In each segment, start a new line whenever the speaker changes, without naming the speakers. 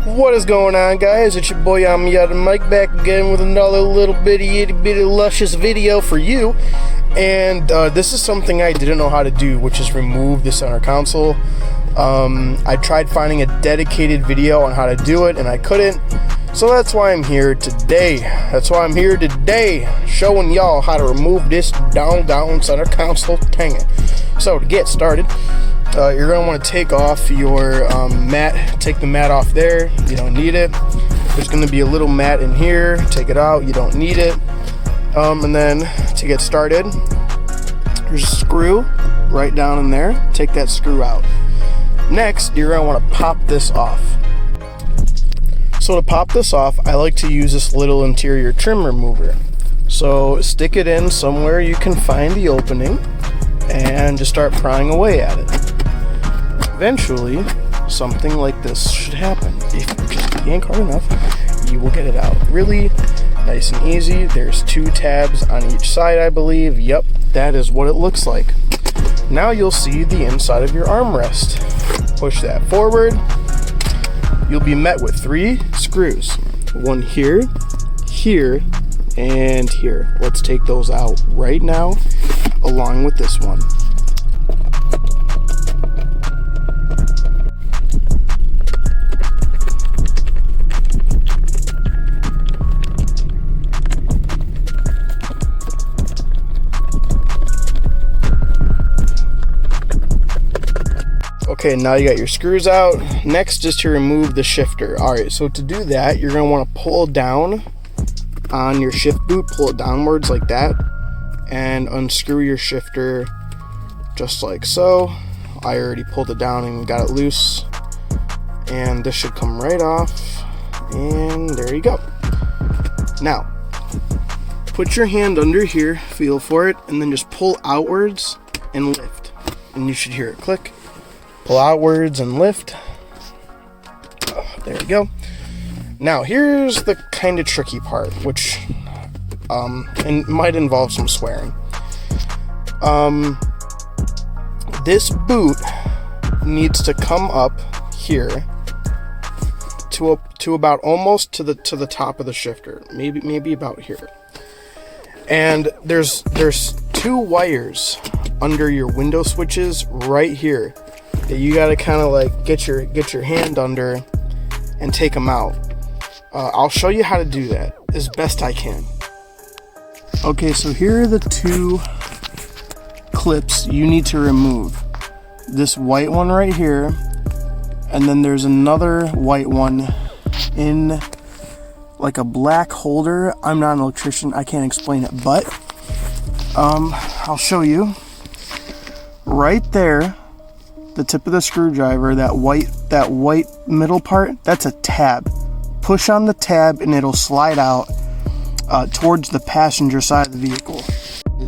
What is going on, guys? It's your boy Miata Mike back again with another little bitty luscious video for you. And this is something I didn't know how to do, which is remove the center console. I tried finding a dedicated video on how to do it and I couldn't. So that's why I'm here today. Showing y'all how to remove this down center console. Dang it. So to get started, you're going to want to take off your mat. Take the mat off there. You don't need it. There's going to be a little mat in here. Take it out. You don't need it. And then to get started, there's a screw right down in there. Take that screw out. Next, you're going to want to pop this off. So to pop this off, I like to use this little interior trim remover. So stick it in somewhere you can find the opening and just start prying away at it. Eventually, something like this should happen. If you just yank hard enough, you will get it out. Really nice and easy. There's 2 tabs on each side, I believe. Yep, that is what it looks like. Now you'll see the inside of your armrest. Push that forward. You'll be met with 3 screws. One here, here, and here. Let's take those out right now, along with this one. Okay, now you got your screws out. Next is to remove the shifter. Alright, so to do that, you're going to want to pull down on your shift boot, pull it downwards like that, and unscrew your shifter just like so. I already pulled it down and got it loose, and this should come right off, and there you go. Now, put your hand under here, feel for it, and then just pull outwards and lift, and you should hear it click. Pull outwards and lift. Oh, there you go. Now here's the kind of tricky part, which and might involve some swearing. This boot needs to come up here to about almost to the top of the shifter, maybe about here. And there's 2 wires under your window switches right here that you got to kind of like get your hand under and take them out. I'll show you how to do that as best I can. Okay, so here are the 2 clips you need to remove. This white one right here, and then there's another white one in like a black holder. I'm not an electrician, I can't explain it, but I'll show you. Right there, the tip of the screwdriver, that white middle part, that's a tab. Push on the tab and it'll slide out towards the passenger side of the vehicle.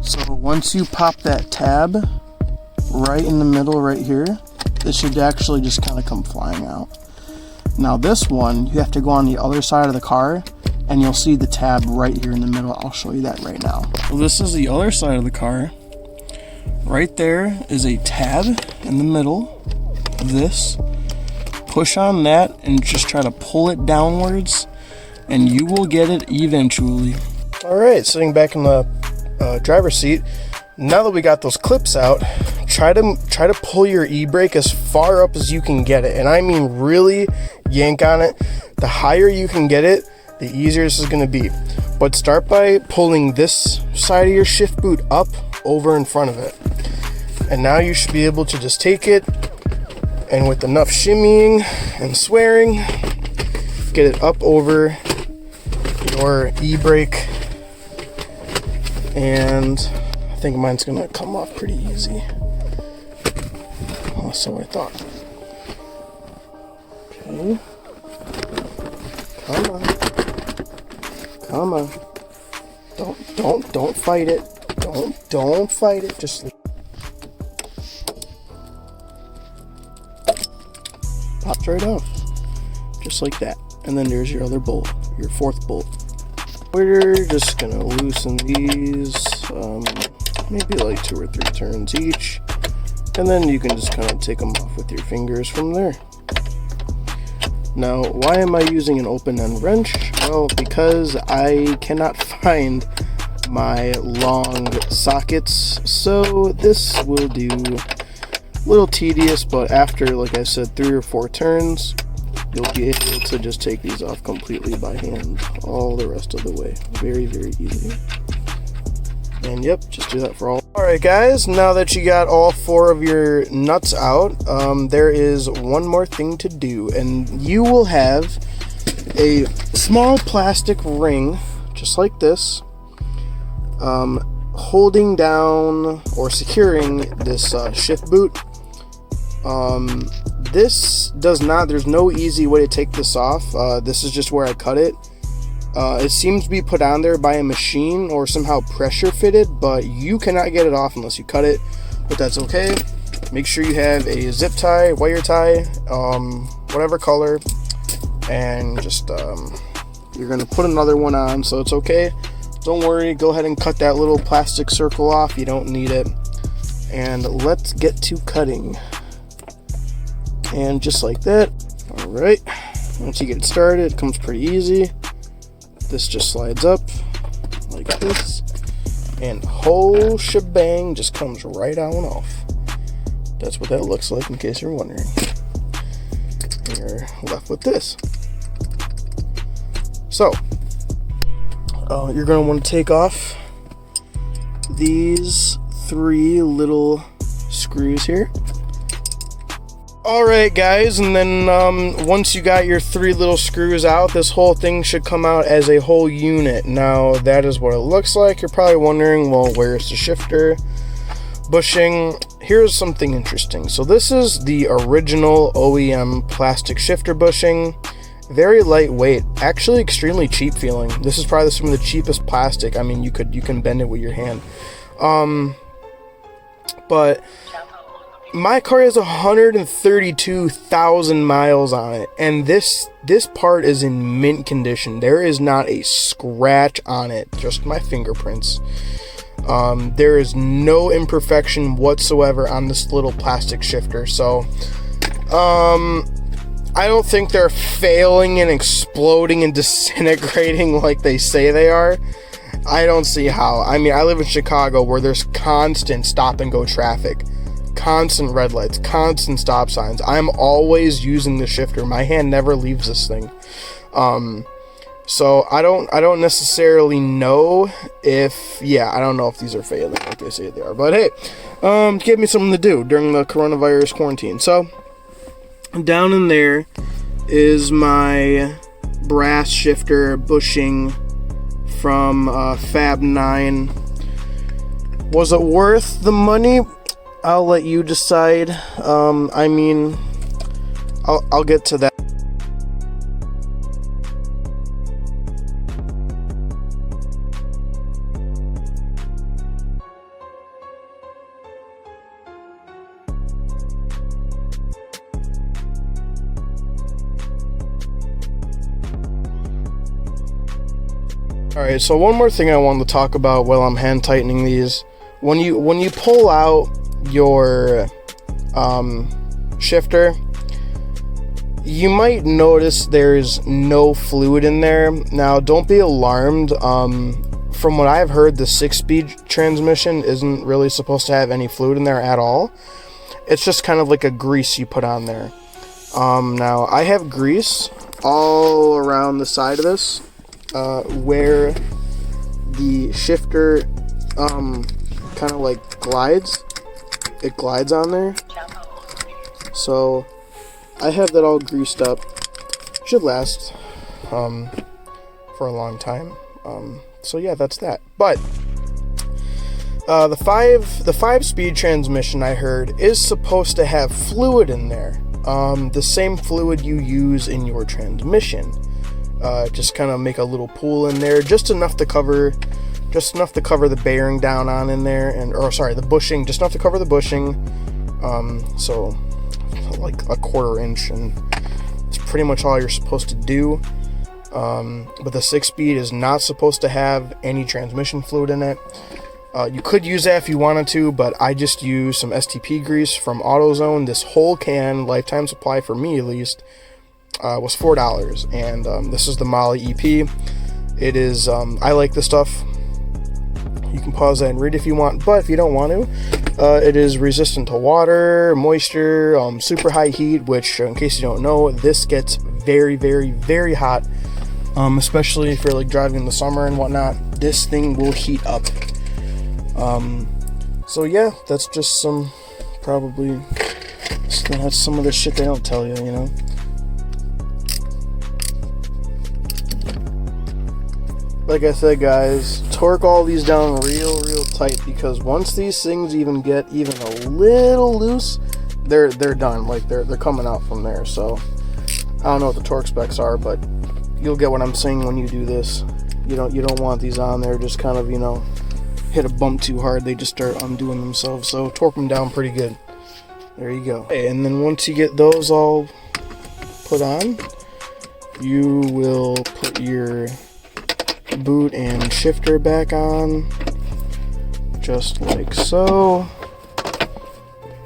So once you pop that tab right in the middle right here, it should actually just kind of come flying out. Now this one, you have to go on the other side of the car and you'll see the tab right here in the middle. I'll show you that right now. So this is the other side of the car. Right there is a tab in the middle. This. Push on that and just try to pull it downwards and you will get it eventually. Alright, sitting back in the driver's seat. Now that we got those clips out, try to pull your e-brake as far up as you can get it. And I mean really yank on it. The higher you can get it, the easier this is going to be. But start by pulling this side of your shift boot up over in front of it. And now you should be able to just take it and with enough shimmying and swearing, get it up over your e-brake. And I think mine's gonna come off pretty easy. Oh, so I thought. Okay. Come on. Don't fight it. Don't fight it. Just pops right off, just like that. And then there's your other bolt, your 4th bolt. We're just gonna loosen these, maybe like 2 or 3 turns each, and then you can just kind of take them off with your fingers from there. Now, why am I using an open-end wrench? Well, because I cannot find my long sockets, so this will do. A little tedious, but after, like I said, 3 or 4 turns, you'll be able to just take these off completely by hand all the rest of the way. Very, very easy. And yep, just do that for all. Alright guys, now that you got all 4 of your nuts out, there is one more thing to do, and you will have a small plastic ring, just like this, holding down or securing this shift boot. There's no easy way to take this off. This is just where I cut it. It seems to be put on there by a machine or somehow pressure fitted, but you cannot get it off unless you cut it, but that's okay. Make sure you have a zip tie, wire tie, whatever color, and just you're gonna put another one on, so it's okay. Don't worry, go ahead and cut that little plastic circle off, you don't need it. And let's get to cutting. And just like that. Alright, once you get it started, it comes pretty easy. This just slides up like this, and whole shebang just comes right on off. That's what that looks like, in case you're wondering. And you're left with this. So you're going to want to take off these 3 little screws here. Alright guys, and then once you got your 3 little screws out, this whole thing should come out as a whole unit. Now that is what it looks like. You're probably wondering, well, where's the shifter bushing? Here's something interesting. So this is the original OEM plastic shifter bushing. Very lightweight, actually extremely cheap feeling. This is probably some of the cheapest plastic. I mean, you can bend it with your hand. But my car has 132,000 miles on it, and this part is in mint condition. There is not a scratch on it, just my fingerprints. There is no imperfection whatsoever on this little plastic shifter, so I don't think they're failing and exploding and disintegrating like they say they are. I don't see how. I mean, I live in Chicago where there's constant stop and go traffic. Constant red lights, constant stop signs. I'm always using the shifter. My hand never leaves this thing. So I don't necessarily know if, I don't know if these are failing like they say they are. But hey, give me something to do during the coronavirus quarantine. So down in there is my brass shifter bushing from Fab 9. Was it worth the money? I'll let you decide. I mean, I'll get to that. Alright, so one more thing I wanted to talk about while I'm hand tightening these. When you pull out your shifter, you might notice there's no fluid in there. Now, don't be alarmed. From what I've heard, the 6-speed transmission isn't really supposed to have any fluid in there at all. It's just kind of like a grease you put on there. Now, I have grease all around the side of this, where the shifter kind of like glides. It glides on there. So I have that all greased up. Should last for a long time. So yeah, that's that. But the 5-speed transmission, I heard, is supposed to have fluid in there. The same fluid you use in your transmission. Just kind of make a little pool in there, just enough to cover the bearing down on in there, the bushing, just enough to cover the bushing. So like a 1/4 inch, and it's pretty much all you're supposed to do. But the 6-speed is not supposed to have any transmission fluid in it. You could use that if you wanted to, but I just use some STP grease from AutoZone. This whole can, lifetime supply for me at least, was $4, and this is the Molly EP. It is, I like this stuff. You can pause that and read if you want, but if you don't want to, it is resistant to water, moisture, super high heat, which, in case you don't know, this gets very, very, very hot, especially if you're like driving in the summer and whatnot. This thing will heat up. So yeah, that's just some, probably, that's some of the shit they don't tell you, you know? Like I said, guys, torque all these down real tight, because once these things even get even a little loose, they're done. Like they're coming out from there. So I don't know what the torque specs are, but you'll get what I'm saying when you do this. You don't want these on there just kind of, you know, hit a bump too hard, they just start undoing themselves. So torque them down pretty good. There you go. And then once you get those all put on, you will put your boot and shifter back on, just like so.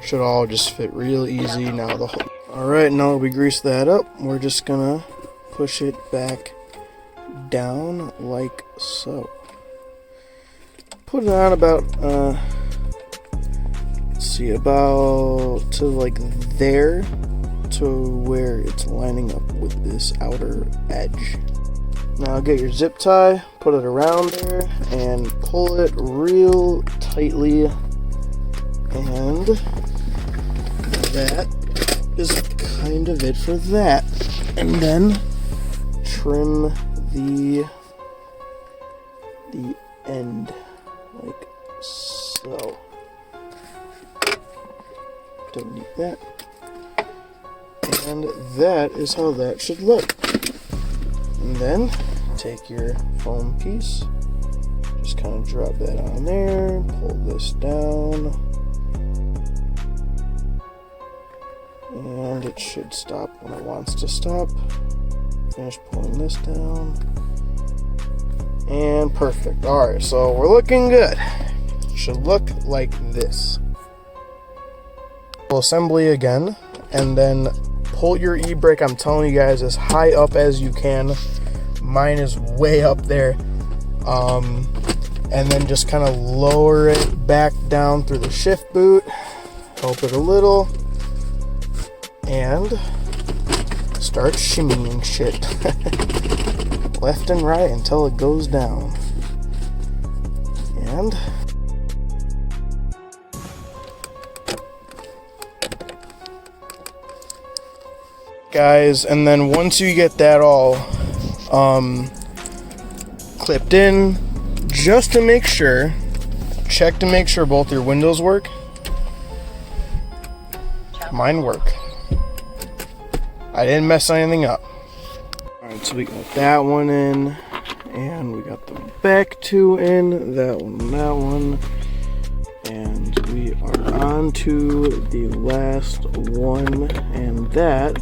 Should all just fit real easy. Now the whole. Alright, now we grease that up, we're just gonna push it back down like so. Put it on about let's see, about to like there, to where it's lining up with this outer edge. Now get your zip tie, put it around there, and pull it real tightly, and that is kind of it for that. And then trim the end like so. Don't need that. And that is how that should look. And then take your foam piece, just kind of drop that on there, pull this down, and it should stop when it wants to stop. Finish pulling this down, and perfect. Alright, so we're looking good. Should look like this. Assembly again, and then pull your e-brake, I'm telling you guys, as high up as you can. Mine is way up there. And then just kind of lower it back down through the shift boot, help it a little, and start shimmying shit left and right until it goes down. And guys, and then once you get that all clipped in, just to make sure, check to make sure both your windows work. Mine work. I didn't mess anything up. Alright, so we got that one in, and we got the back two in, that one, and we are on to the last one, and that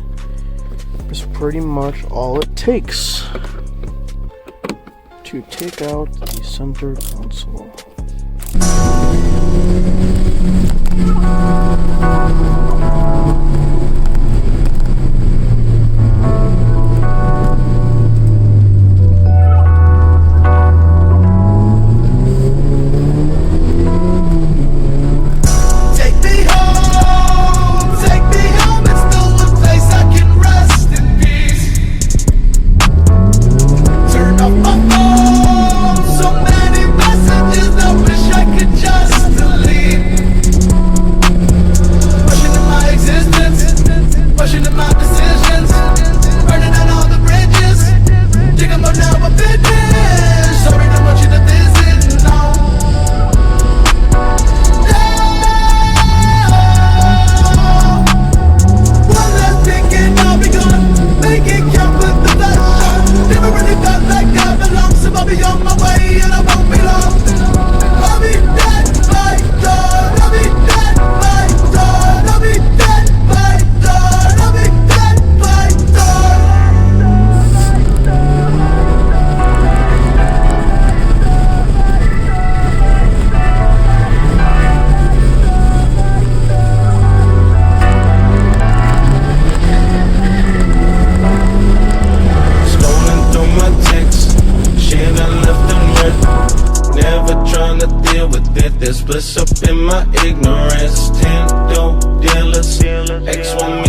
is pretty much all it takes to take out the center console.
Pushing There's bliss up in my ignorance. 10 dope dealers, X want me